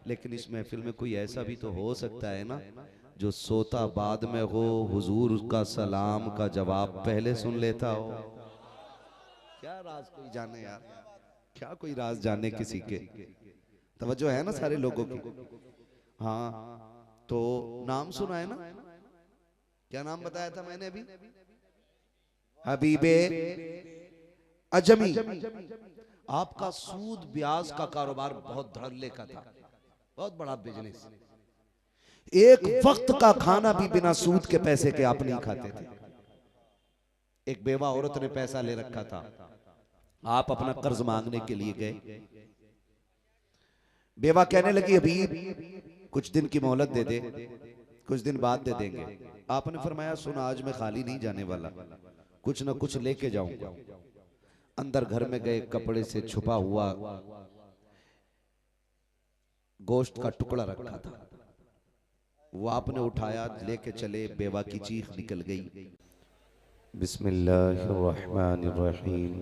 लेकिन इस महफिल में कोई ऐसा भी तो हो सकता है ना जो सोता बाद में हो, हुजूर का सलाम का जवाब पहले सुन लेता हो। क्या राज कोई जाने यार, क्या कोई राज जाने किसी के। तवज्जो है ना सारे लोगों की। हाँ तो नाम सुना है ना, क्या नाम बताया था मैंने अभी? हबीबे अजमी। आपका सूद ब्याज का कारोबार बहुत धड़ल्ले का था, बहुत बड़ा बिजनेस। एक वक्त का खाना भी बिना सूद के पैसे के आप नहीं खाते थे। एक बेवा औरत ने पैसा ले रखा था, आप अपना कर्ज मांगने के लिए गए। बेवा कहने लगी अभी कुछ दिन की मोहलत दे दे, कुछ दिन बाद दे देंगे। आपने फरमाया सुन, आज मैं खाली नहीं जाने वाला, कुछ ना कुछ लेके जाऊंगा। अंदर घर में गए, कपड़े से छुपा हुआ गोश्त का टुकड़ा रखा था, वो आपने उठाया, लेके चले। बेवा की चीख निकल गई। बिस्मिल्लाहिर्रहमानिर्रहीम।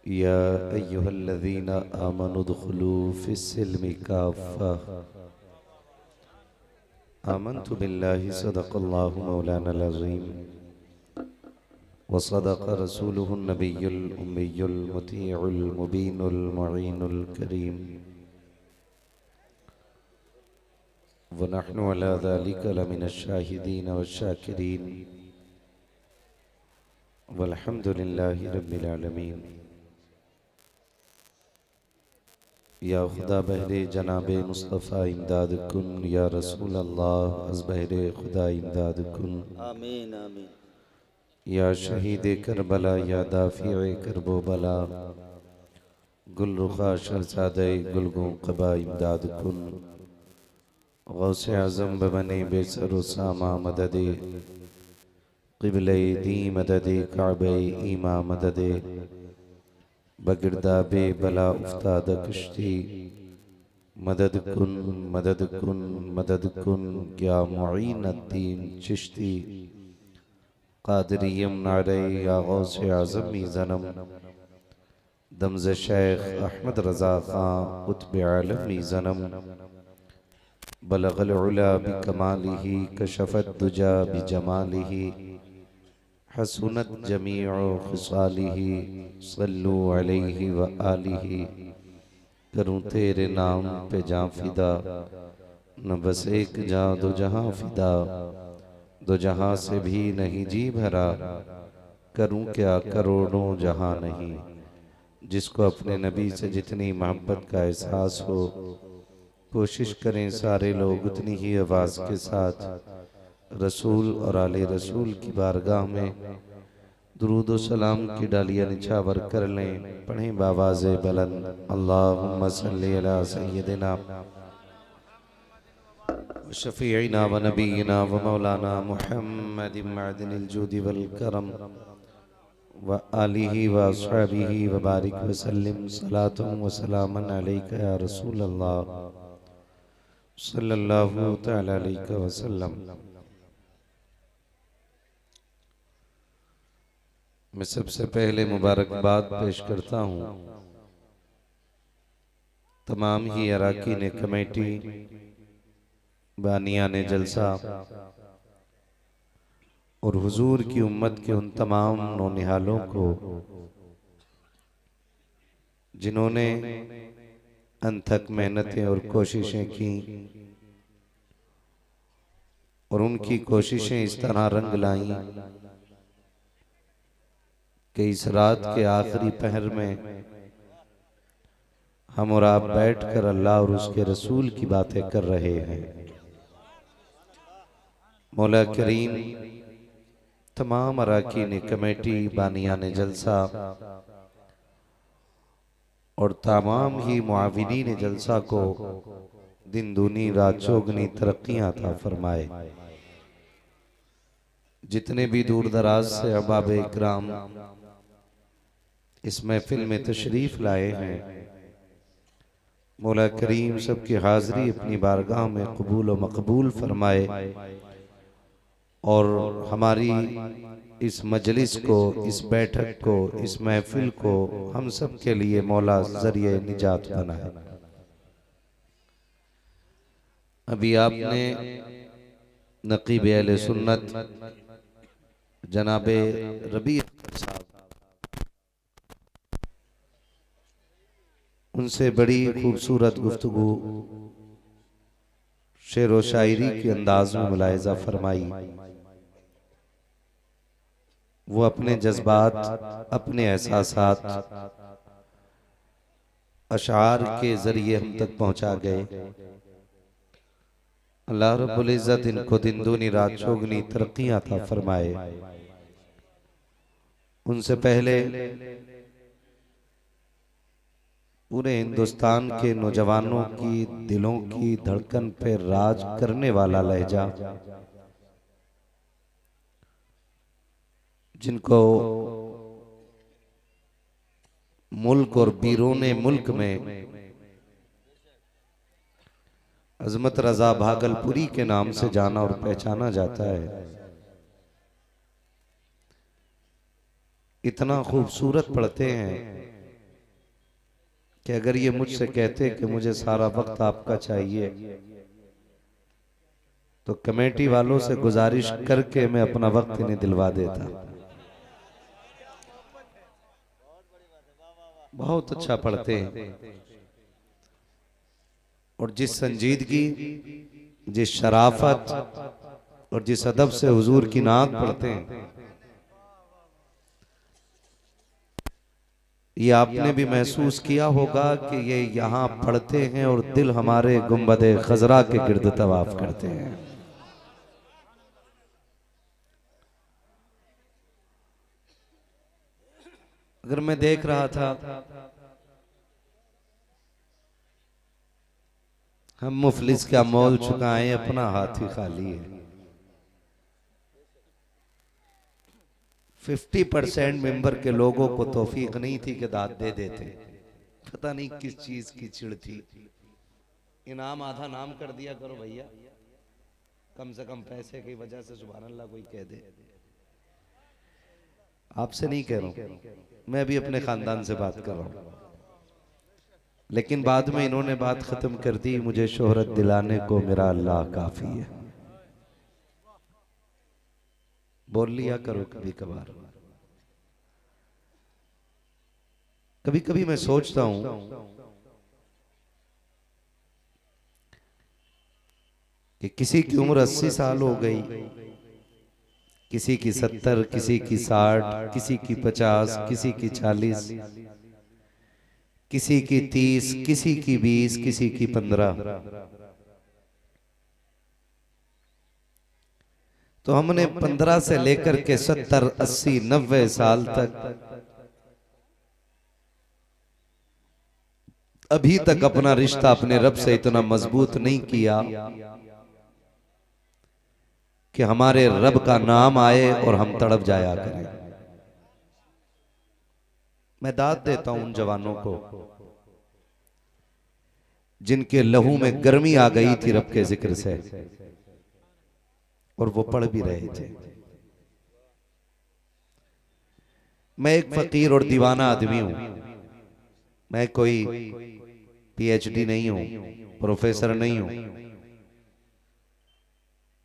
या अय्युहल्लज़ीना आमनु उदखुलू फिस्सिल्मि काफ़ा। आमन्तु बिल्लाहि सदक़ल्लाहु मौलानल अज़ीम व सदक़ रसूलुहुन नबियुल उम्मियुल मुतीउल मुबीनुल मुईनुल करीम व नहनु अला ज़ालिका लमिनश शाहिदीन वश्शाकिरीन वल्हम्दुलिल्लाहि रब्बिल आलमीन। या खुदा बहरे जनाबे मुस्तफ़ा इमदाद कुन, या रसूल अल्लाह अज़ बहरे खुदा इमदाद कुन। आमीन आमीन। या शहीद करबला, या दाफ़िए करबो बला, गुल रुखा शहज़ादे गुलगों क़बा इमदाद कुन। गौसे आज़म बबने बेसर सामा मददे, क़िबले दी मददे, काबे ईमा मददे, बगिरदा बे बला उफ्ताद कश्ती, मदद कुन मदद कुन मदद कुन। या मुईन अद्दीन चिश्ती, क़ादिरियम नारे या गौसे आज़म ज़नम, दमज़ शेख अहमद रज़ा ख़ां क़ुत्ब आलम ज़नम। बलगल उला बिकमालिही, कशफ़त दुजा बिजमालिही, हसनत जमीउ ख़िसालिही, सल्लु अलैहि व आलिही। करूँ तेरे नाम पे जाँ फ़िदा, न बस एक जाँ दो जहाँ फ़िदा, दो जहाँ से भी नहीं जी भरा, करूँ क्या करोड़ों जहाँ नहीं। जिसको अपने नबी से जितनी मोहब्बत का एहसास हो, कोशिश करें सारे लोग उतनी ही आवाज़ के साथ रसूल और आले रसूल की बारगाह में दुरूद व सलाम की डालियाँ निछावर कर लें। पढ़ें बावाज़े बुलंद अल्लाहुम्मा सल्ली अला सय्यदिना शफ़ीइना व नबीना व मौलाना मुहम्मदिन मअदिनिल जूदि वल करम व आलिहि व अस्हाबिहि व बारिक व सल्लिम सलातुन व सलामन अलैका या रसूल अल्लाह सल्लल्लाहु तआला अलैहि वसल्लम। मैं सबसे पहले मुबारकबाद पेश करता हूँ तमाम ही अराकीन कमेटी, बानियाने जलसा और हुजूर की उम्मत के उन तमाम नौनिहालों को जिन्होंने अनथक मेहनतें और कोशिशें की और उनकी कोशिशें इस तरह रंग लाईं कि इस रात के आखिरी पहर में हम और आप बैठकर अल्लाह और उसके रसूल की बातें कर रहे हैं। मौला करीम तमाम अराकीन कमेटी, बानियाने जलसा और तमाम ही मुआविनीन जलसा को दिन दूनी रात चौगनी तरक्कियां अता फरमाए। जितने भी दूर दराज से अहबाब इकराम इस महफिल में तशरीफ लाए हैं, मौला करीम सबकी हाजिरी अपनी बारगाह में कबूल व मकबूल फरमाए और हमारी इस मजलिस को, इस बैठक को, इस महफिल को हम सब के लिए मौला जरिए निजात बनाए। अभी आपने नकीब अहले सुन्नत जनाबे रबी साहब, उनसे बड़ी खूबसूरत गुफ्तगू शेर व शायरी के अंदाज में मुलाहिजा फरमाई। वो अपने जज्बात, अपने एहसासात अशार के जरिए हम तक पहुंचा गए। अल्लाह रब्बुल इज्जत इनको दिन दूनी रात चौगनी तरक्कियां अता फरमाए। उनसे पहले पूरे हिंदुस्तान के नौजवानों की दिलों की धड़कन पे राज करने वाला लहजा, जिनको मुल्क और बीरूने मुल्क में अजमत रजा भागलपुरी के नाम से जाना और पहचाना जाता है, इतना खूबसूरत पढ़ते हैं कि अगर ये मुझसे कहते कि मुझे सारा वक्त आपका चाहिए तो कमेटी वालों से गुजारिश करके मैं अपना वक्त इन्हें दिलवा देता। बहुत अच्छा पढ़ते हैं और जिस संजीदगी, जिस शराफत और जिस अदब से हुजूर की नात पढ़ते हैं, ये आपने भी महसूस किया होगा कि ये यहाँ पढ़ते हैं और दिल हमारे गुंबदे खजरा के गिर्द तवाफ करते हैं। अगर मैं देख रहा था, हम मुफलिस का मोल चुकाएं, अपना हाथ ही खाली है। 50% मेंबर के लोगों को तौफीक नहीं थी कि दाद दे देते। पता नहीं किस चीज की चिढ़ थी। इनाम आधा नाम कर दिया करो भैया, कम से कम पैसे की वजह से सुभान अल्लाह कोई कह दे। आपसे नहीं कह रहा हूं, मैं भी अपने खानदान से बात कर रहा हूं। लेकिन बाद में इन्होंने बात खत्म कर दी, मुझे शोहरत दिलाने को मेरा अल्लाह काफी है। बोल लिया करो कभी कभार। कभी कभी मैं सोचता हूं कि किसी की उम्र 80 साल हो गई, किसी की 70, किसी की 60, किसी की 50, किसी की 40, किसी की 30, किसी की 20, किसी की 15। तो हमने 15 से लेकर के 70, 80, 90 साल तक अभी तक अपना रिश्ता अपने रब से इतना मजबूत नहीं किया कि हमारे रब का नाम आए और हम तड़प जाया करें। मैं दाद देता हूं उन जवानों को जिनके लहू में गर्मी आ गई थी रब के जिक्र से, और वो पढ़ भी रहे थे। मैं एक फकीर और दीवाना आदमी हूं, मैं कोई पीएचडी नहीं हूं, प्रोफेसर नहीं हूं।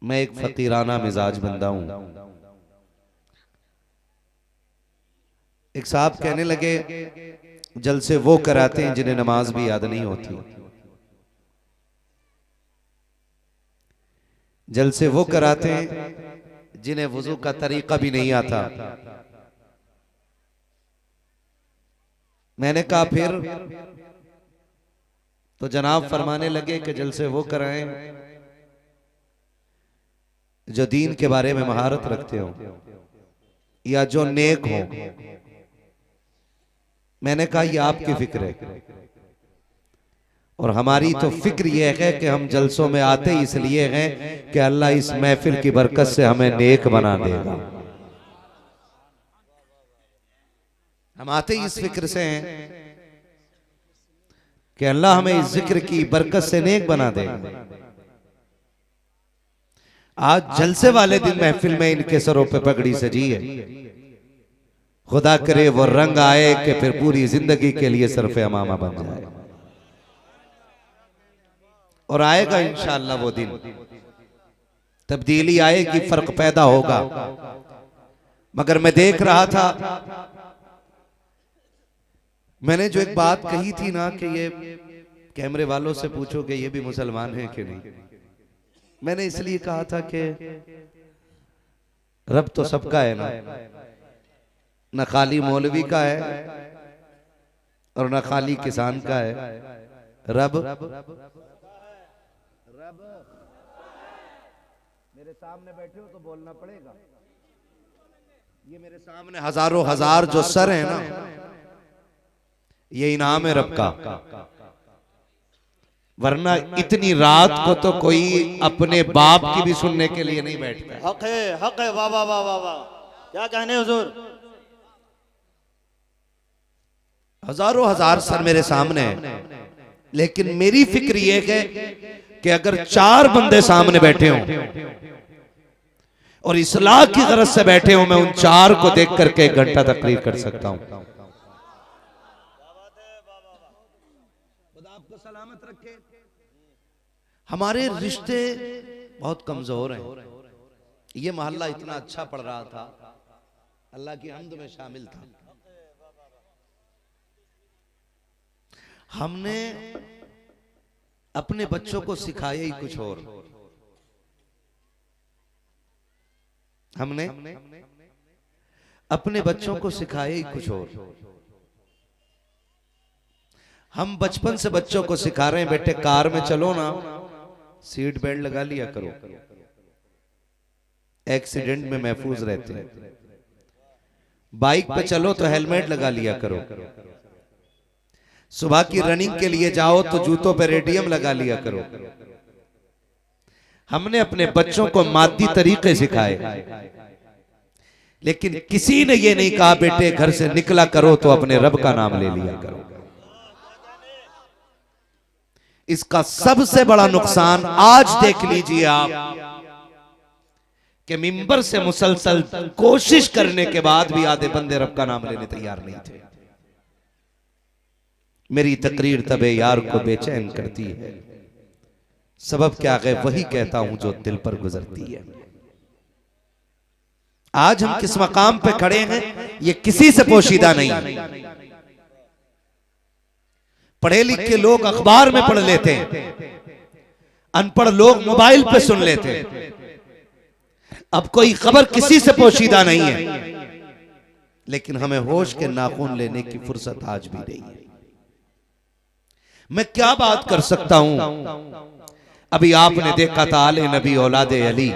मैं एक फकीराना मिजाज बंदा हूं। एक साहब कहने लगे, जलसे वो कराते हैं जिन्हें नमाज भी याद नहीं होती, जलसे वो कराते हैं जिन्हें वुजू का तरीका भी नहीं आता। मैंने कहा फिर? तो जनाब फरमाने लगे कि जलसे वो कराएं जो दीन के बारे में महारत रखते हो या जो नेक हो। मैंने कहा ये आपकी फिक्र है, और हमारी तो फिक्र ये है कि हम जलसों में आते इसलिए हैं कि अल्लाह इस महफिल की बरकत से हमें नेक बना देगा। हम आते इस फिक्र से हैं कि अल्लाह हमें इस जिक्र की बरकत से नेक बना देगा। आज जलसे वाले दिन महफिल में इनके सरों पे पगड़ी सजी है। खुदा करे वो रंग आए कि फिर पूरी जिंदगी के लिए सरफे अमामा बन जाए। और आएगा इंशाअल्लाह वो दिन, तब्दीली आएगी, फर्क पैदा होगा। मगर मैं देख रहा था, मैंने जो एक बात कही थी ना कि ये कैमरे वालों से पूछो कि ये भी मुसलमान हैं कि नहीं। मैंने इसलिए कहा था कि रब तो सबका है ना, न खाली मौलवी का है और न खाली किसान का है। रब मेरे सामने बैठे हो तो बोलना पड़ेगा। ये मेरे सामने हजारों हजार जो सर है ना, ये इनाम है रब का। वरना इतनी रात को तो कोई अपने बाप की भी सुनने के लिए नहीं बैठता। हक है, हक है। वाह वाह वाह वाह वाह, क्या कहने हुजूर। हजारों हजार सर मेरे सामने है, लेकिन मेरी फिक्र ये है कि अगर 4 बंदे सामने बैठे हों और इस्लाह की गरज से बैठे हों, मैं उन 4 को देख करके 1 घंटा तकरीर कर सकता हूं। खुदा आपको सलामत रखे। हमारे रिश्ते बहुत कमजोर हैं। ये मोहल्ला इतना अच्छा पढ़ रहा था, अल्लाह की हम्द में शामिल था। हमने अपने बच्चों को सिखाया ही कुछ और। हमने अपने बच्चों को सिखाया ही कुछ और। हम बचपन से बच्चों को सिखा रहे हैं, बेटे कार में चलो ना, सीट बेल्ट लगा लिया करो, एक्सीडेंट में महफूज रहते हैं। बाइक पे चलो तो हेलमेट लगा लिया करो। सुबह की रनिंग के लिए जाओ तो जूतों पे रेडियम लगा लिया करो। हमने अपने बच्चों को मादी तरीके सिखाए, लेकिन किसी ने ये नहीं कहा बेटे घर से निकला करो तो अपने रब का नाम ले लिया करो। इसका सबसे बड़ा नुकसान आज देख लीजिए आप कि मिंबर से मुसलसल कोशिश करने के बाद भी आधे बंदे रब का नाम लेने तैयार नहीं थे। मेरी तकरीर तबे यार को बेचैन करती है, सबब क्या है वही कहता हूं जो दिल पर गुजरती है। आज हम किस मकाम पे खड़े हैं ये किसी से पोशीदा नहीं। पढ़े लिखे लोग अखबार में पढ़ लेते हैं, अनपढ़ लोग मोबाइल पे सुन लेते हैं। अब कोई खबर किसी से पोशीदा नहीं है, लेकिन हमें होश के नाखून लेने की फुर्सत आज भी नहीं है। मैं क्या बात कर सकता हूं। अभी आपने देखा था आले नबी औलादे अली,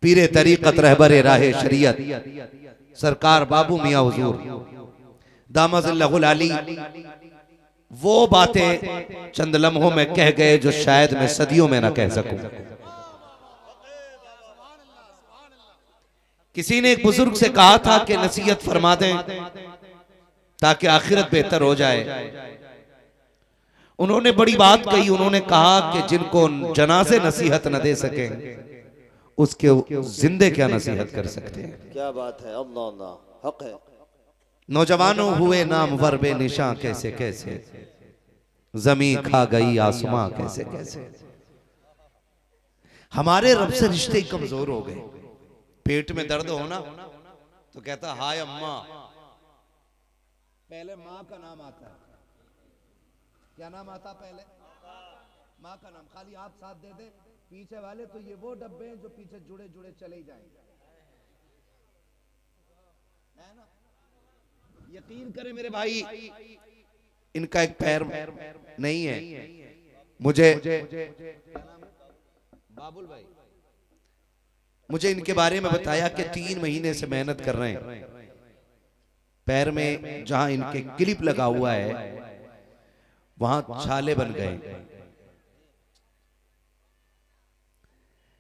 पीरे तरीकत रहबरे राहे शरीयत सरकार बाबू मियां हुजूर दामजुल्लाहुल अली वो बातें चंद लम्हों में कह गए जो शायद मैं सदियों में ना कह सकूं। किसी ने एक बुजुर्ग से कहा था कि नसीहत फरमा दें ताकि आखिरत बेहतर हो जाए। उन्होंने बड़ी बात कही, उन्होंने कहा कि जिनको जनाजे नसीहत न दे सके उसके जिंदे क्या नसीहत कर सकते हैं। क्या बात है, अल्लाह अल्लाह, हक है। नौजवानों हुए नाम वर्बे निशां कैसे कैसे, जमीन खा गई आसमां कैसे कैसे। हमारे रब से रिश्ते कमजोर हो गए। पेट में दर्द होना तो कहता हाय अम्मा, पहले माँ का नाम आता है। क्या नाम आता पहले? माँ का नाम। खाली आप साथ दे दे पीछे वाले, तो ये वो डब्बे हैं जो पीछे जुड़े जुड़े चले ही जाएंगे, है ना? यकीन करें मेरे भाई, इनका एक पैर नहीं है। मुझे बाबुल भाई, मुझे इनके बारे में बताया कि 3 महीने से मेहनत कर रहे हैं। पैर में जहां इनके क्लिप लगा हुआ है वहां छाले बन गए,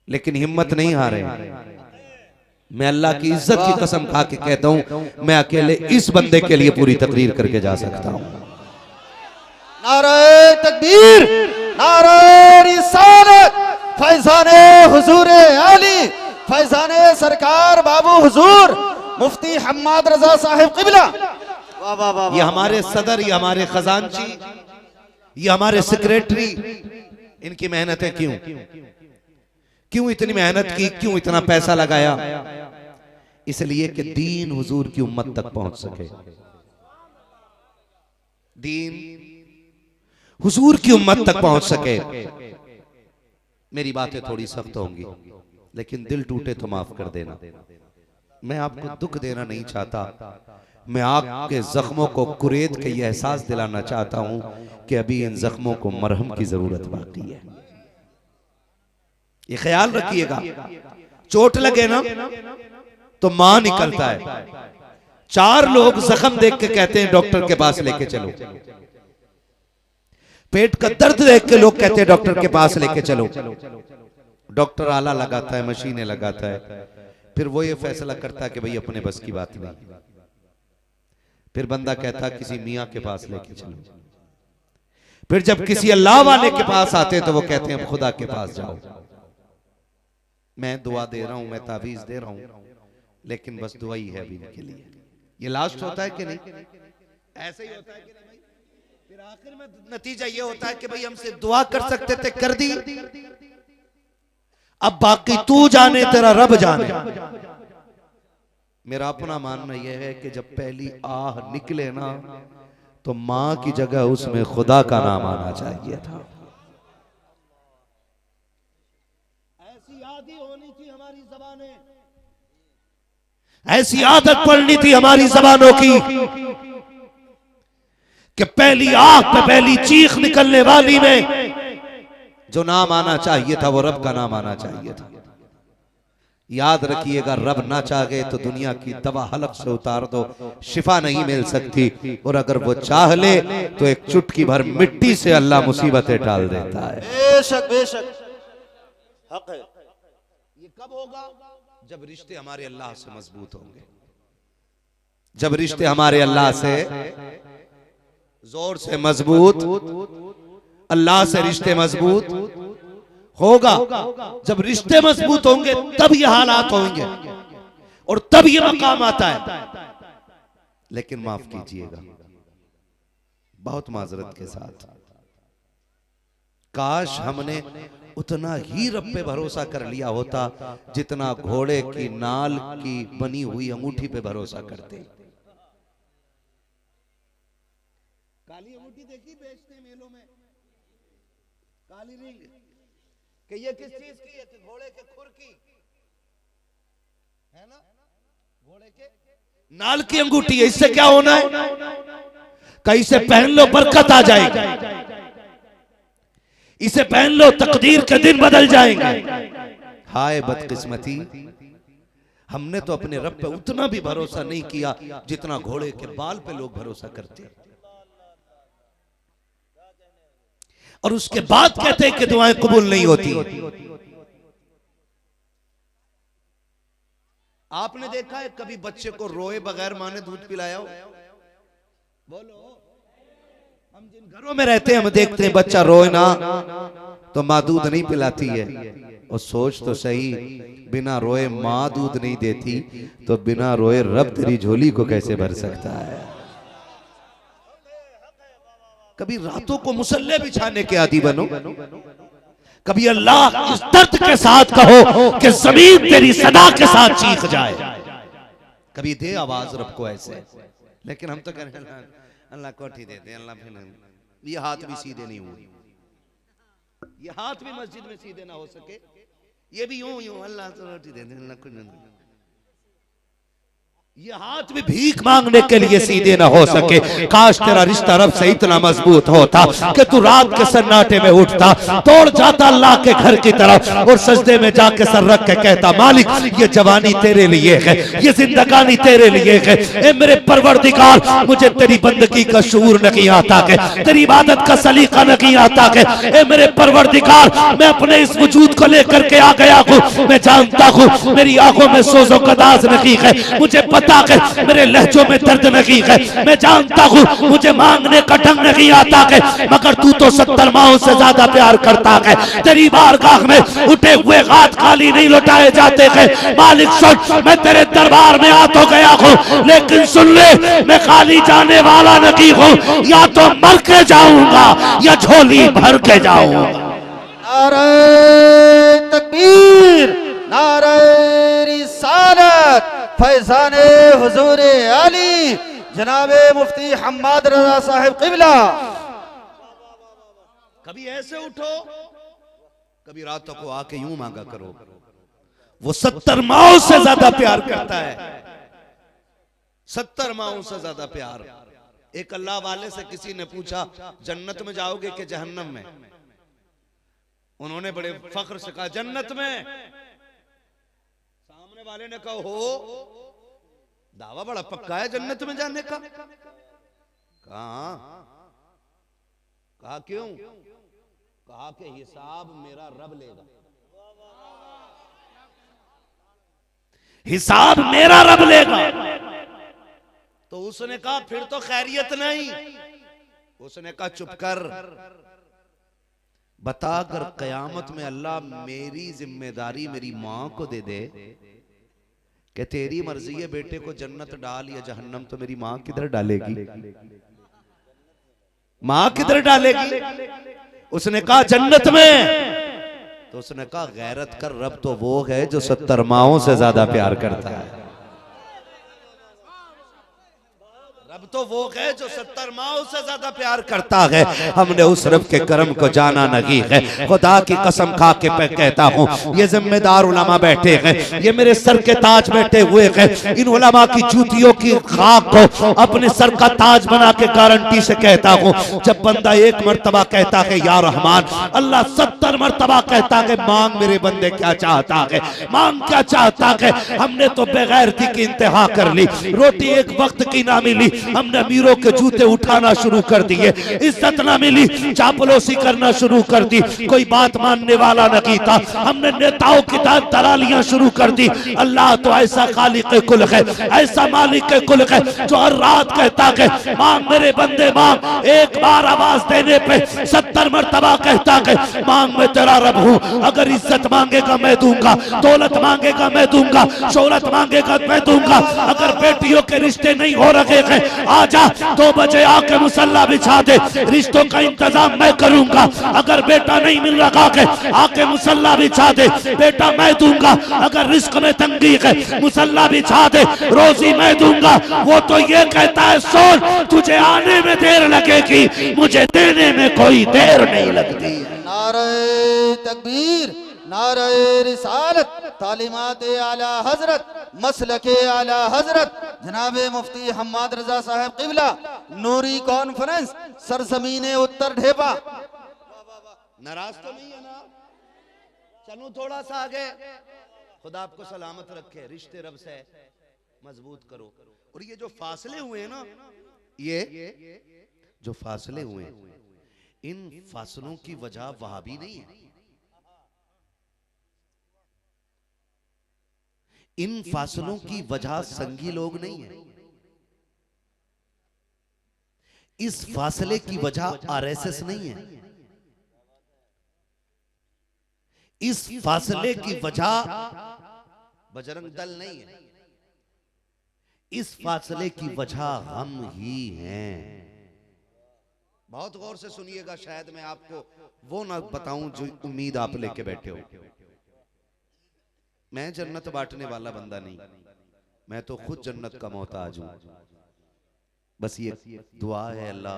लेकिन हिम्मत नहीं हारे। मैं अल्लाह की इज्जत की कसम खा के कहता हूं, मैं अकेले इस बंदे के लिए पूरी तकरीर करके जा सकता हूं। नारे तकबीर, नारे रिसालत, फैजाने हुजूरे आली, फैजाने सरकार बाबू हुजूर मुफ्ती हम्माद रजा साहिब किबला। वाह वाह वाह। ये हमारे सदर, ये हमारे खजांची, ये हमारे सेक्रेटरी, इनकी मेहनतें क्यों क्यों इतनी मेहनत की, क्यों इतना पैसा लगाया? इसलिए कि दीन हुजूर की उम्मत तक पहुंच सके। दीन हुजूर की उम्मत तक पहुंच सके। मेरी बातें थोड़ी सख्त होंगी, लेकिन दिल टूटे तो माफ कर देना। मैं आपको दुख देना नहीं चाहता, मैं आपके जख्मों को कुरेद के ये एहसास दिलाना चाहता हूं कि अभी इन जख्मों को मरहम की जरूरत बाकी है। ये ख्याल रखिएगा, चोट लगे ना तो मां निकलता है। 4 लोग जख्म देख के कहते हैं डॉक्टर के पास लेके चलो। पेट का दर्द देख के लोग कहते हैं डॉक्टर के पास लेके चलो। डॉक्टर आला लगाता है, मशीनें लगाता है, फिर वो ये फैसला करता है कि भाई अपने बस की बात नहीं। फिर बंदा कहता है किसी मियां के पास लेके चलो। फिर जब किसी अल्लाह वाले के पास आते हैं तो वो कहते हैं खुदा के पास जाओ। मैं दुआ दे रहा हूं, मैं तावीज दे रहा हूं, लेकिन बस दुआ ही है अभी इनके लिए। ये लास्ट होता है कि नहीं? ऐसे ही होता है कि नहीं भाई? फिर आखिर में नतीजा ये होता है कि भाई हमसे दुआ कर सकते थे, कर दी, अब बाकी तू जाने तेरा रब जाने। मेरा अपना मानना यह है कि जब पहली आह निकले ना तो मां की जगह उसमें खुदा का नाम आना चाहिए था। ऐसी आदत होनी थी हमारी ज़बानें, ऐसी आदत पड़नी थी हमारी ज़बानों की कि पहली आह पे पहली चीख निकलने वाली में जो नाम आना चाहिए था वो रब का नाम आना चाहिए था। याद रखिएगा, रब ना चाहे तो दुनिया की दवा हलक से उतार दो, शिफा नहीं मिल सकती, और अगर वो चाह ले तो एक चुटकी भर मिट्टी से अल्लाह मुसीबतें डाल देता है। बेशक बेशक हक है। ये कब होगा? जब रिश्ते हमारे अल्लाह से मजबूत होंगे। जब रिश्ते हमारे अल्लाह से जोर से मजबूत, अल्लाह से रिश्ते मजबूत होगा। जब रिश्ते मजबूत होंगे तब ये हालात होंगे और तब ये मकाम आता है। लेकिन माफ कीजिएगा, बहुत माजरत के साथ, काश हमने उतना ही रब पे भरोसा कर लिया होता जितना घोड़े की नाल की बनी हुई अंगूठी पे भरोसा करते। काली अंगूठी देखी बेचते मेलों में, काली रिंग, कि ये किस चीज की है? घोड़े के खुर की है ना, घोड़े के नाल की अंगूठी है। इससे क्या होना है? कहीं से पहन लो बरकत आ जाएगी, इसे पहन लो तकदीर के दिन बदल जाएंगे। हाय बदकिस्मती, हमने तो अपने रब पे उतना भी भरोसा नहीं किया जितना घोड़े के बाल पे लोग भरोसा करते हैं, और उसके बाद कहते हैं कि दुआएं कबूल नहीं होती। आपने देखा है कभी बच्चे को रोए बगैर माँ ने दूध पिलाया हो? बोलो। हम जिन घरों में रहते हैं हम देखते हैं बच्चा रोए ना तो माँ दूध नहीं पिलाती है। और सोच तो सही, बिना रोए माँ दूध नहीं देती तो बिना रोए रब तेरी झोली को कैसे भर सकता है? कभी रातों को मुसल्ले बिछाने के आदी बनो, कभी अल्लाह इस दर्द के साथ कहो कि जमीन तेरी सदा के साथ चीख जाए, कभी दे आवाज रब को ऐसे। लेकिन हम तो करें अल्लाह कोठी दे दे, अल्लाह फिर ये हाथ भी सीधे नहीं हुए, ये हाथ भी मस्जिद में सीधे ना हो सके, ये भी यूं यूं अल्लाह तो रोटी दे दे, अल्लाह कुछ, ये हाथ भी भीख मांगने के लिए सीधे ना हो सके। काश तेरा रिश्ता रब से इतना मजबूत होता कि तू रात के सन्नाटे में उठता, तोड़ जाता अल्लाह के घर की तरफ और सजदे में जाके सर रख के कहता, मालिक ये जवानी तेरे लिए है, ये जिंदगानी तेरे लिए है। ए मेरे परवरदिगार, मुझे तेरी बंदगी का शऊर नहीं आता के, तेरी इबादत का सलीका नहीं आता के। ए मेरे परवरदिगार, मैं अपने इस वजूद को लेकर के आ गया हूँ, मैं जानता हूँ मेरी आंखों में सोजो कदास नहीं है, मुझे पता है मेरे लहजों में दर्द नहीं है, मैं जानता हूँ मुझे मांगने का ढंग नहीं आता है, मगर तू तो 70 माओं से ज्यादा प्यार करता है। तेरी बारगाह में उठे हुए हाथ खाली नहीं लौटाए जाते हैं। मालिक सुन, मैं तेरे दरबार में आ तो गया हूँ, लेकिन सुन ले, मैं खाली जाने वाला नहीं हूँ, या तो मर के जाऊंगा या झोली भर के जाऊंगा। नारे तकबीर, नारे रिसालत, फैजाने हुजूर आली जनाबे मुफ्ती हम्माद रजा साहिब क़िबला। कभी ऐसे उठो, कभी रातों को आके यूं मांगा करो। वो 70 माओं से ज्यादा प्यार करता है, 70 माओं से ज्यादा प्यार। एक अल्लाह वाले से किसी ने पूछा जन्नत में जाओगे कि जहन्नम में? उन्होंने बड़े फख्र से कहा जन्नत में। सामने वाले ने कहा हो, दावा बड़ा पक्का है जन्नत में जाने का। कहा क्यों? कहा कि हिसाब मेरा रब लेगा, हिसाब मेरा रब लेगा। तो उसने कहा फिर तो खैरियत नहीं। उसने कहा चुप कर, बता अगर कयामत में अल्लाह मेरी जिम्मेदारी मेरी मां को दे दे कि तेरी मर्जी है बेटे को जन्नत डाल या जहन्नम, तो मेरी मां किधर डालेगी? मां किधर डालेगी? उसने कहा जन्नत में। तो उसने कहा गैरत कर, रब तो वो है जो 70 माओं से ज्यादा प्यार करता है। रब तो वो है जो 70 माओं से ज्यादा प्यार करता है। हमने उस रब के करम को जाना नहीं है। खुदा की कसम खा के मैं कहता हूँ, ये जिम्मेदार उलमा बैठे हैं, ये मेरे सर के ताज बैठे हुए हैं। इन उलमा की जूतियों की खाक को अपने सर का ताज बना के गारंटी से कहता हूँ, जब बंदा एक मर्तबा कहता है या रहमान, अल्लाह 70 मर्तबा कहता है मांग मेरे बंदे क्या चाहता है, मांग क्या चाहता है। हमने तो बेगैरती की इंतहा कर ली, रोटी एक वक्त की ना मिली, हमने अमीरों के जूते उठाना शुरू कर दिए, इज्जत ना मिली, चापलूसी करना शुरू कर दी, कोई बात मानने वाला नहीं था, हमने नेताओं की दलालियां शुरू कर दी। अल्लाह तो ऐसा खालिक कुल है, ऐसा मालिक कुल है, जो हर रात कहता है मांग मेरे बंदे मांग। एक बार आवाज देने पे 70 मर्तबा कहता है मांग मैं तेरा रब हूं। अगर इज्जत मांगेगा मैं दूंगा, दौलत मांगेगा मैं दूंगा, शोहरत मांगेगा मैं दूंगा। अगर बेटियों के रिश्ते नहीं हो रहे हैं, आजा 2 बजे आके मुसल्ला बिछा दे, रिश्तों का इंतजाम मैं करूंगा। अगर बेटा नहीं मिल रहा है, आके मुसल्ला बिछा दे, बेटा मैं दूंगा। अगर रिस्क में तंगी है, मुसल्ला बिछा दे, रोजी मैं दूंगा। वो तो ये कहता है सोच तुझे आने में देर लगेगी, मुझे देने में कोई देर नहीं लगती। नारे तकबीर, नारे रिसालत, तालीमात आला हजरत, मसलके आला हजरत जनाबे मुफ्ती हम्माद रजा साहिब क़िबला, नूरी कॉन्फ्रेंस, सरजमीने उत्तर ढेपा। नाराज तो नहीं है ना? चलो थोड़ा सा आगे। खुदा आपको सलामत रखे, रिश्ते रब से मजबूत करो। और ये जो फासले हुए ना, ये जो फासले हुए, इन फासलों की वजह वहाबी नहीं है, इन फासलों की वजह संगी लोग नहीं है, इस फासले की वजह आरएसएस नहीं है, इस फासले की वजह बजरंग दल नहीं है, इस फासले की वजह हम ही हैं। बहुत गौर से सुनिएगा, शायद मैं आपको वो ना बताऊं जो उम्मीद आप लेके बैठे हो। मैं जन्नत बांटने वाला बंदा नहीं, मैं तो खुद जन्नत का मोहताज हूं। बस ये दुआ है, अल्लाह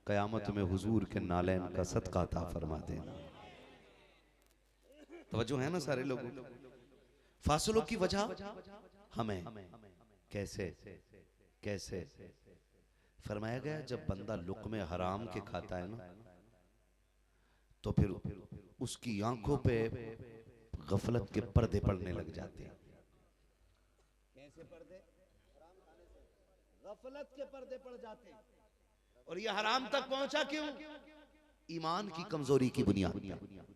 कयामत में हुजूर के नालैन का सदका अता फरमा देना। तवज्जो है ना सारे लोगों? फासलों की वजह हमें कैसे कैसे फरमाया गया, जब बंदा लुक़्मे हराम के खाता है ना, तो फिर उसकी आंखों पे गफलत के पर्दे पड़ने लग जाते हैं। कैसे पर्दे? गफलत के पर्दे पड़ जाते हैं। और ये हराम तक पहुंचा क्यों? ईमान की कमजोरी की बुनियाद पर।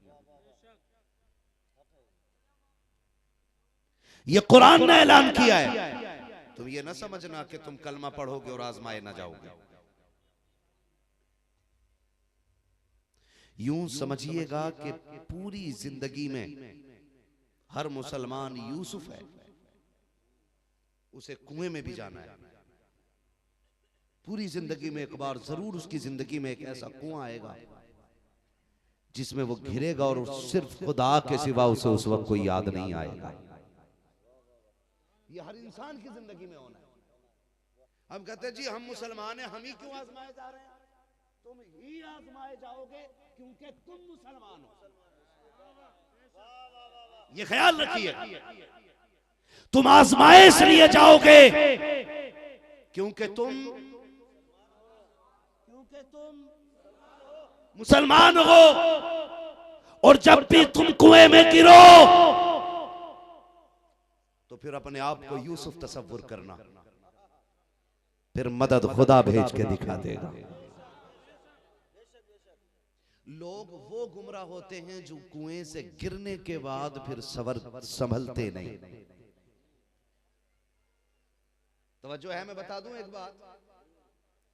ये कुरान ने ऐलान किया है। तुम ये ना समझना कि तुम कलमा पढ़ोगे और आजमाए ना जाओगे। यूं समझिएगा कि पूरी जिंदगी में हर मुसलमान यूसुफ है, उसे कुएं में भी जाना है। पूरी जिंदगी में एक बार जरूर उसकी जिंदगी में एक ऐसा कुआं आएगा जिसमें वो घिरेगा और सिर्फ खुदा के सिवा उसे उस वक्त कोई याद नहीं आएगा। ये हर इंसान की जिंदगी में होना है। हम कहते हैं जी हम मुसलमान हैं, हम ही क्यों आजमाए जा रहे हैं? तुम ही आजमाए जाओगे क्योंकि तुम मुसलमान हो। ये ख्याल रखिए, तुम आजमाए इसलिए जाओगे क्योंकि तुम मुसलमान हो। और जब भी तुम कुएं में गिरो तो फिर अपने आप को यूसुफ तसव्वुर करना, फिर मदद खुदा भेज के दिखा देगा। लोग वो गुमराह होते हैं जो कुएं से गिरने के बाद फिर संभलते नहीं। तवज्जो है, मैं बता दूं एक बात,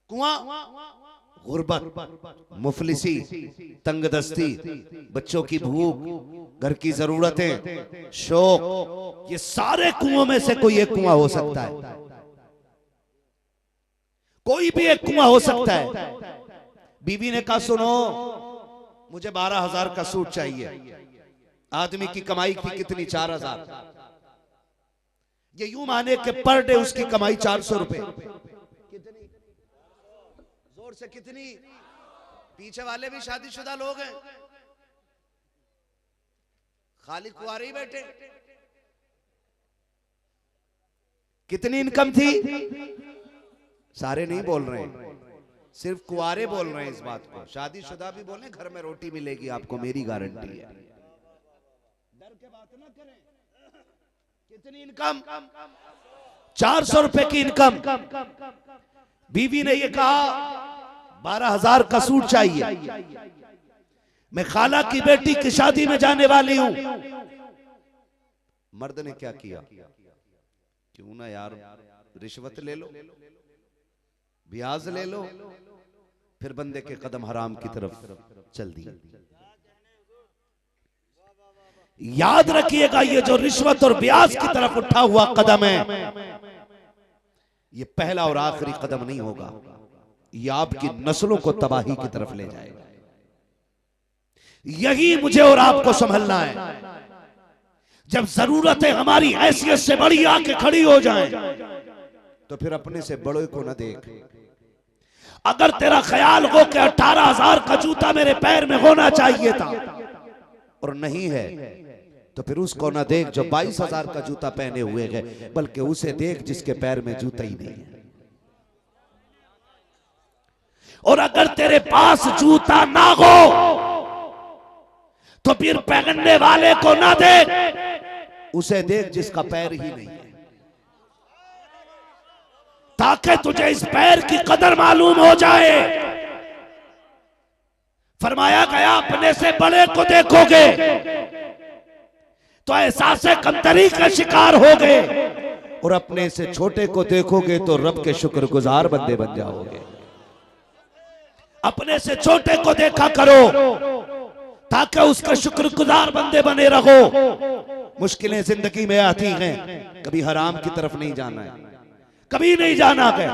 कुआं गुर्बत, मुफलिसी, तंगदस्ती, बच्चों की भूख, घर की जरूरतें, शौक, ये सारे कुओं में से कोई एक कुआं हो सकता है। कोई भी एक कुआं हो सकता है। बीवी ने कहा सुनो मुझे 12,000 का सूट चाहिए। आदमी की कमाई थी कितनी? 4,000। ये यूं माने कि पर डे उसकी कमाई 400 रुपए। कितनी जोर से कितनी? पीछे वाले भी शादीशुदा लोग हैं, खाली कुंवारे ही बैठे। कितनी इनकम थी? सारे नहीं बोल रहे हैं, सिर्फ कुंवारे बोल रहे हैं इस बात को। शादीशुदा भी बोले घर में रोटी मिलेगी आपको, मेरी गारंटी है। डर के बात ना करें। कितनी इनकम? 400 रुपए की इनकम। बीवी ने ये कहा 12,000 का सूट चाहिए, मैं खाला की बेटी की शादी में जाने वाली हूं। मर्द ने क्या किया? क्यों ना यार रिश्वत ले लो, ब्याज ले लो। फिर बंदे के कदम हराम की तरफ चल दिए। याद रखिएगा, ये जो रिश्वत और ब्याज की तरफ उठा हुआ कदम है, ये पहला और आखिरी कदम नहीं होगा। ये आपकी नस्लों को तबाही की तरफ ले जाएगा। यही मुझे और आपको संभलना है। जब जरूरतें हमारी हैसियत से बड़ी आके खड़ी हो जाएं, तो फिर अपने से बड़ों को न देख। अगर तेरा ख्याल हो कि 18,000 का जूता मेरे पैर में होना चाहिए था और नहीं है, तो फिर उसको न देख जो 22,000 का जूता पहने हुए है, बल्कि उसे देख जिसके पैर में जूता ही नहीं है। और अगर तेरे पास जूता ना हो तो फिर पहनने वाले को ना देख, उसे देख जिसका पैर ही नहीं है, ताकि तुझे इस पैर की कदर मालूम हो जाए। फरमाया गया अपने से बड़े को देखोगे तो एहसास कमतरी का शिकार होगे, और अपने से छोटे को देखोगे तो रब के शुक्रगुजार बंदे बन जाओगे। अपने से छोटे को देखा करो ताकि उसका शुक्रगुजार बंदे बने रहो। मुश्किलें जिंदगी में आती हैं, कभी हराम की तरफ नहीं जाना है, कभी नहीं जाना है।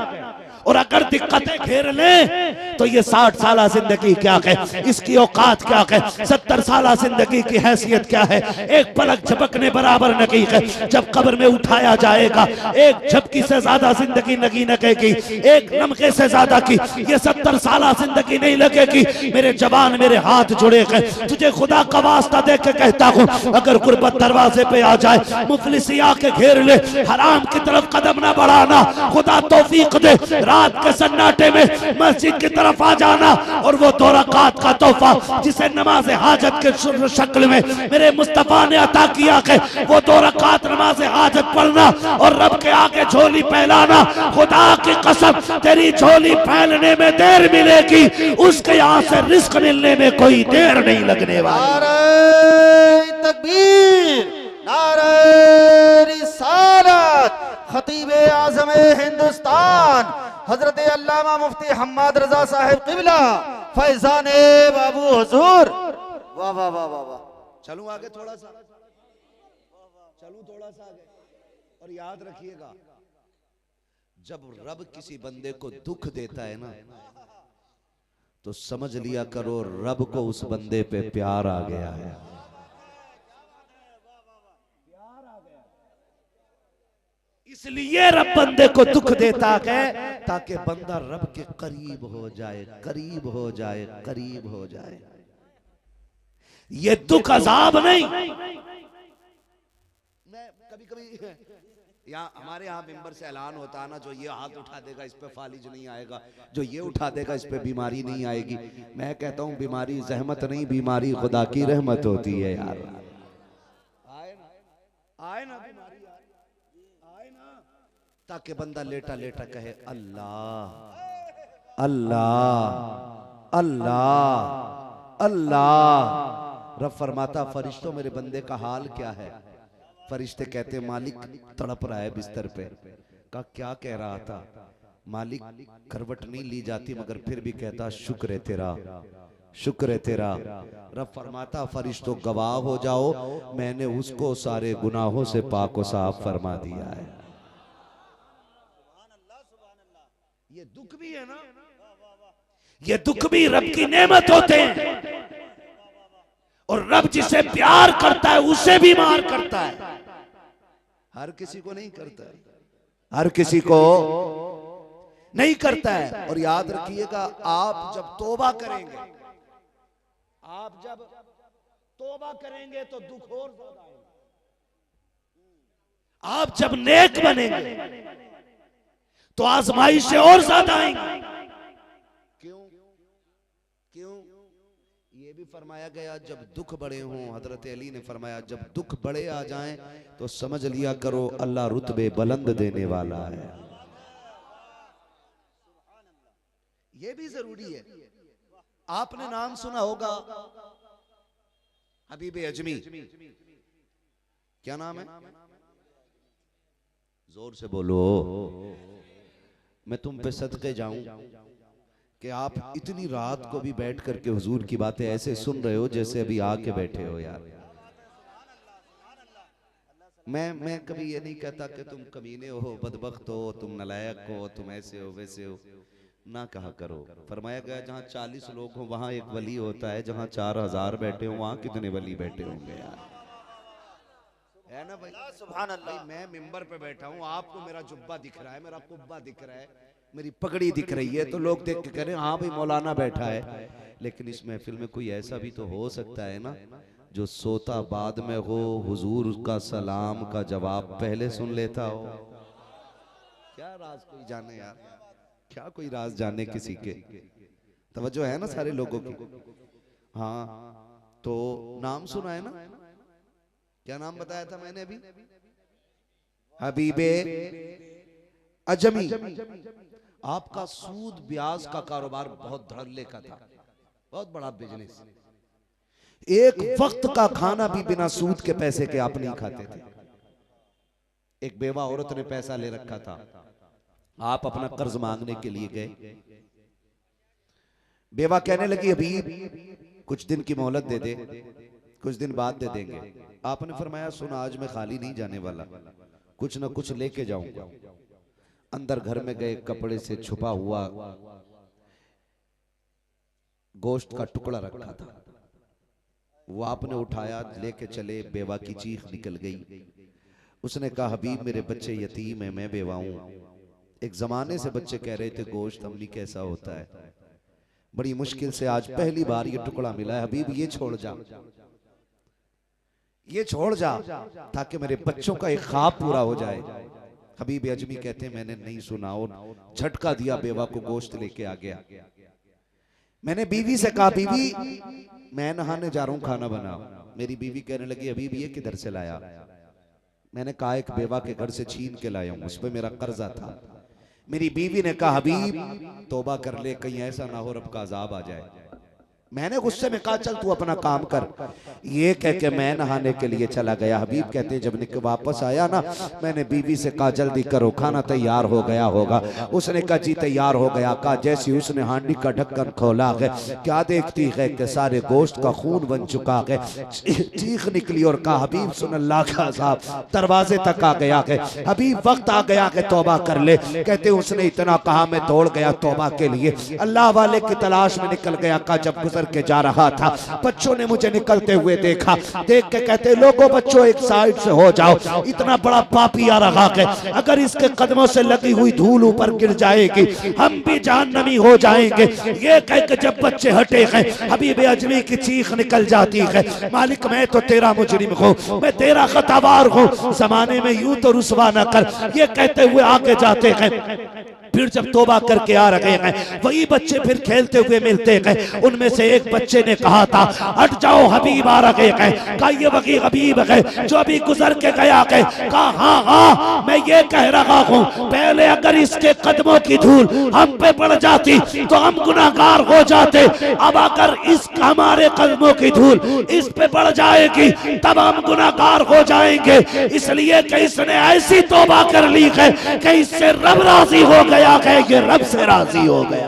और अगर दिक्कतें घेर लें तो ये 60 साल जिंदगी क्या है, इसकी औकात क्या है, 70 साल जिंदगी की हैसियत क्या है, एक पलक झपकने बराबर नहीं है। जब कब्र में उठाया जाएगा, एक झपकी से ज्यादा जिंदगी नहीं लगेगी, एक लम्हे से ज्यादा की ये 70 साल जिंदगी नहीं लगेगी। मेरे जवान, मेरे हाथ जुड़े हैं, तुझे खुदा का वास्ता दे के कहता हूँ, अगर गुर्बत दरवाजे पे आ जाए, मुफलिसी आके घेर ले, हराम की तरफ कदम ना बढ़ाना। खुदा तौफीक दे, रात के सन्नाटे में मस्जिद की तरफ आ जाना, और वो 2 रकात का तोहफा जिसे नमाज हाजत के शक्ल में मेरे मुस्तफा ने अता किया है, वो 2 रकात नमाज हाजत पढ़ना और रब के आगे झोली फैलाना। खुदा की कसम, तेरी झोली फैलने में देर मिलेगी, उसके यहाँ से रिस्क मिलने में कोई देर नहीं लगने वाली। नारे तकबीर, नारे रिसालत। खतीबे आज़म हिंदुस्तान हजरत अल्लामा मुफ्ती हम्माद रजा साहिब क़िबला फैज़ान बाबू हुजूर। वाह वाह वाह वाह वाह। चलूं आगे थोड़ा सा, चलूं थोड़ा सा आगे। और याद रखिएगा, जब रब किसी बंदे को दुख देता है ना, तो समझ लिया करो रब को उस बंदे पे प्यार आ गया है। इसलिए रब बंदे को दुख देता है ताकि बंदा रब के करीब हो जाए, करीब हो जाए, करीब हो जाए। ये दुख अजाब नहीं। मैं कभी कभी यहाँ हमारे यहाँ मिंबर से ऐलान होता है ना, जो ये हाथ उठा देगा इस पे फालिज नहीं आएगा, जो ये उठा देगा इस पे बीमारी नहीं आएगी। मैं कहता हूँ बीमारी जहमत नहीं, बीमारी खुदा की रहमत होती है यार। आए ना, आए ना बीमारी, आए ना, ताकि बंदा लेटा लेटा कहे अल्लाह अल्लाह अल्लाह अल्लाह। रब फरमाता फरिश्तों मेरे बंदे का हाल क्या है? फरिश्ते कहते मालिक तड़प रहा है बिस्तर पे। का क्या कह रहा था? मालिक करवट नहीं ली जाती मगर फिर भी कहता शुक्र है तेरा, शुक्र है तेरा। रब फरमाता फरिश्तों गवाह हो जाओ, मैंने उसको सारे गुनाहों से पाक व साफ फरमा दिया है। ये दुख भी है ना, ये दुख भी रब की नेमत होते हैं। और रब जिसे प्यार करता है उसे भी मार करता है। हर किसी को नहीं करता है, हर किसी को नहीं करता है। और याद रखिएगा आप जब तौबा करेंगे, आप जब तौबा करेंगे तो दुख और ज्यादा आएगा। आप जब नेक बनेंगे तो आजमाइशें और ज्यादा आएंगी। क्यों? क्यों? ये भी फरमाया गया जब दुख बड़े हों, हजरत अली ने फरमाया जब दुख बड़े आ जाएं तो समझ लिया करो अल्लाह रुतबे बुलंद देने वाला है। ये भी जरूरी है। आपने नाम सुना होगा हबीब अजमी, क्या नाम है? जोर से बोलो, मैं तुम पे सदके जाऊं कि आप इतनी रात को भी बैठ करके हुजूर की बातें ऐसे सुन रहे हो जैसे अभी आके बैठे हो यार। मैं कभी ये नहीं कहता कि तुम कमीने हो, बदबख्त हो, तुम नलायक हो, तुम ऐसे हो वैसे हो, ना कहा करो। फरमाया गया जहाँ 40 लोग हो वहां एक वली होता है, जहाँ 4000 बैठे हो वहां कितने वली बैठे होंगे यार, है ना भाई? सुभान अल्लाह। मैं मिंबर पे बैठा हूँ, आपको मेरा जुब्बा दिख रहा है, मेरा कुब्बा दिख रहा है, मेरी पगड़ी दिख रही है, तो लोग देख के कह रहे हैं हाँ भाई मौलाना बैठा है। लेकिन इस महफिल में कोई ऐसा भी तो हो सकता है ना जो सोता बाद में हो, हुजूर का सलाम का जवाब पहले सुन लेता हो। क्या राज कोई जाने यार, क्या कोई राज जाने किसी के? तवज्जो है ना सारे लोगों की? हाँ, तो नाम सुना है ना? क्या नाम बताया था मैंने अभी? हबीबे अजमी। आपका सूद ब्याज का कारोबार बहुत धड़ल्ले का था, बहुत बड़ा बिजनेस। एक वक्त का खाना भी बिना सूद के पैसे के आप नहीं खाते थे। एक बेवा औरत ने पैसा ले रखा था, आप अपना कर्ज मांगने के लिए गए। बेवा कहने लगी अभी कुछ दिन की मोहलत दे दे, कुछ दिन बाद दे देंगे। आपने फरमाया सुन आज मैं खाली नहीं जाने वाला, कुछ ना कुछ लेके जाऊंगा। अंदर घर में गए, कपड़े से छुपा हुआ गोश्त का टुकड़ा रखा था, वो आपने उठाया लेके चले। बेवा की चीख निकल गई। उसने कहा हबीब मेरे बच्चे यतीम है, मैं बेवा हूं। एक जमाने से बच्चे कह रहे थे गोश्त अम्मी कैसा होता है, बड़ी मुश्किल से आज पहली बार ये टुकड़ा मिला है। हबीब ये छोड़ जा, ये छोड़ जा ताकि मेरे बच्चों का एक ख्वाब पूरा हो जाए। हबीब अजमी कहते मैंने नहीं सुना और झटका दिया, बेवा को गोश्त लेके आ गया। मैंने बीवी से कहा बीवी मैं नहाने जा रहा हूं, खाना बना। मेरी बीवी कहने लगी हबीब ये किधर से लाया? मैंने कहा एक बेवा के घर से छीन के लाया हूं, उस पर मेरा कर्जा था। मेरी बीवी ने कहा हबीब तौबा कर ले, कहीं ऐसा ना हो रब का अजाब आ जाए। मैंने गुस्से में कहा चल तू अपना काम कर। ये कह के मैं नहाने के लिए चला गया। हबीब कहते हैं जब वापस आया ना, मैंने बीवी से कहा जल्दी करो खाना तैयार हो गया होगा। उसने कहा जी तैयार हो गया। कहा जैसे उसने हांडी का ढक्कन खोला है, क्या देखती है कि सारे गोश्त का खून बन चुका है। चीख निकली और कहा हबीब सुन अल्लाह का साहब, दरवाजे तक आ गया है। हबीब वक्त आ गया कि तौबा कर ले। कहते उसने इतना कहा मैं दौड़ गया तौबा के लिए, अल्लाह वाले की तलाश में निकल गया। का जब गुजर के जा रहा था, बच्चों ने मुझे निकलते हुए देखा। देख के कहते लोगों बच्चों एक साइड से हो जाओ, इतना बड़ा पापी आ रहा है, अगर इसके कदमों से लगी हुई धूल ऊपर गिर जाएगी हम भी जहन्नमी हो जाएंगे। ये कह के जब बच्चे हटे हैं, हबीब अजमी की चीख निकल जाती है, मालिक मैं तो तेरा मुजरिम हूँ, मैं तेरा खतावार हूँ, जमाने में यूं तो रुसवा न कर। ये कहते हुए आगे जाते हैं। फिर जब तौबा करके आ रहे हैं, वही बच्चे फिर खेलते हुए मिलते हैं। उनमें से एक बच्चे ने कहा था हट जाओ हबीब आ रहे हैं। कहा ये वही हबीब है जो अभी गुजर के गया है। कहा हाँ हाँ मैं ये कह रहा हूँ, पहले अगर इसके कदमों की धूल हम पे पड़ जाती तो हम गुनाहगार हो जाते। अब अगर इस हमारे कदमों की धूल इस पे पड़ जाएगी तब हम गुनाहगार हो जाएंगे। इसलिए कि इसने ऐसी तौबा कर ली है कि इससे रब राजी हो गया है, ये रब से राजी हो गया।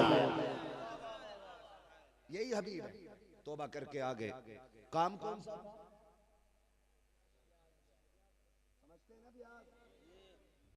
यही हबीब है, तौबा करके आगे काम कौन सा?